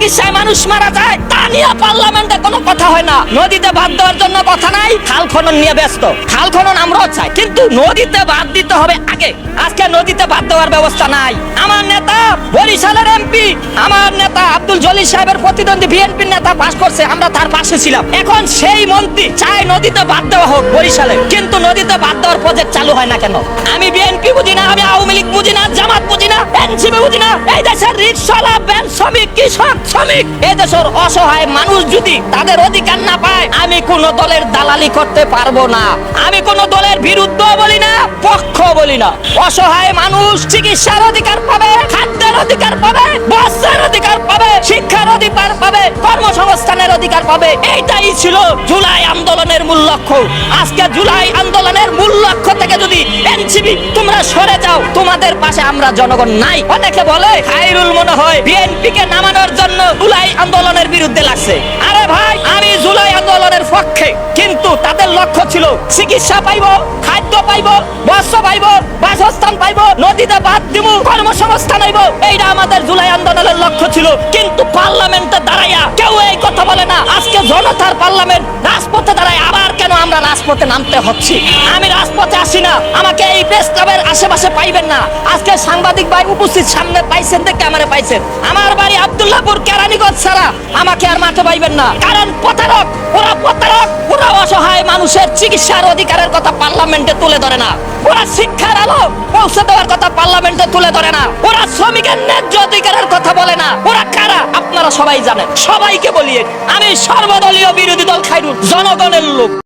চিকিৎসায় মানুষ মারা যায় তা নিয়ে পার্লামেন্টে কোনো কথা হয় না। নদীতে বাঁধ দেওয়ার জন্য কথা নাই, খাল খনন নিয়ে ব্যস্ত। খাল খনন আমরাও চাই, কিন্তু নদীতে বাঁধ দিতে হবে আগে। আজকে নদীতে বাঁধ দেওয়ার ব্যবস্থা নাই। আমার নেতা বরিশালের এমপি, আমার নেতা আব্দুল জলিল সাহেবের প্রতিদ্বন্দ্বী বিএনপির নেতা পাস করছে, আমরা তার পাশে ছিলাম। এখন সেই মন্ত্রী চায় নদীতে বাঁধ দেওয়া হোক বরিশালে, কিন্তু নদীতে বাঁধ দেওয়ার প্রজেক্ট চালু হয় না কেন? আমি বিএনপি বুঝি না, আমি আওয়ামী লীগ বুঝি না, জামাত বুঝি না, এনসিপি বুঝি না। এই দেশের রিকশাওয়ালা, ব্যাংক শ্রমিক, কৃষক শ্রমিক, এই দেশের অসহায় মানুষ যদি তাদের অধিকার না পায়, আমি কোন দলের দালালি করতে পারবো না। আমি কোন দলের বিরুদ্ধ বলি না, পক্ষ বলি না। অসহায় মানুষ চিকিৎসার অধিকার পাবে, খাদ্যের অধিকার পাবে, বস্ত্রের অধিকার পাবে, শিক্ষার অধিকার পাবে, কর্মসংস্থানের অধিকার পাবে। এইটাই ছিল জুলাই আন্দোলনের মূল লক্ষ্য। আজকে জুলাই আন্দোলনের মূল লক্ষ্য থেকে যদি এনসিপি তোমরা সরে যাও, তোমাদের পাশে আমরা জনগণ নাই। অনেকে বলে খায়রুল মনে হয় বিএনপি কে নামানোর জন্য জুলাই আন্দোলনের বিরুদ্ধে লাগছে। আরে ভাই, আমি জুলাই আন্দোলনের পক্ষে, কিন্তু তাদের লক্ষ্য ছিল চিকিৎসা পাইবো, খাদ্য পাইবো, বস্ত্র পাইবো, বাসস্থান পাইবো, নদীতে বাঁধ দিব, কর্মসংস্থান হইব। এইটা আমাদের জুলাই আন্দোলনের লক্ষ্য ছিল। কিন্তু পার্লামেন্টে দাঁড়াইয়া কেউ এই কথা বলে না। আজকে জনতার পার্লামেন্ট, রাজপথে দাঁড়ায় আবার কেন আমরা রাজপথে নামতে হচ্ছে? আমি রাজপথে আসি না, আমাকে এই প্রেস ক্লাবের আশেপাশে পাইবেন না। আজকে সাংবাদিক ভাই উপস্থিত, সামনে পাইছেন, দেখে আমারে পাইছেন। আমার বাড়ি আব্দুল্লাহপুর কেরানীগঞ্জ ছাড়া আমাকে আর মাঠে পাইবেন না। কারণ প্রতারক, ওরা অসহায় মানুষের চিকিৎসার অধিকারের কথা পার্লামেন্টে তুলে ধরে না। ওরা শিক্ষার আলো পৌঁছে দেওয়ার কথা পার্লামেন্টে তুলে ধরে না। ওরা শ্রমিকের ন্যায্য অধিকারের কথা বলে না। ওরা কারা আপনারা সবাই জানেন। সবাইকে বলিয়ে আমি সর্বদলীয় বিরোধী দল খায়রুল জনগণের লোক।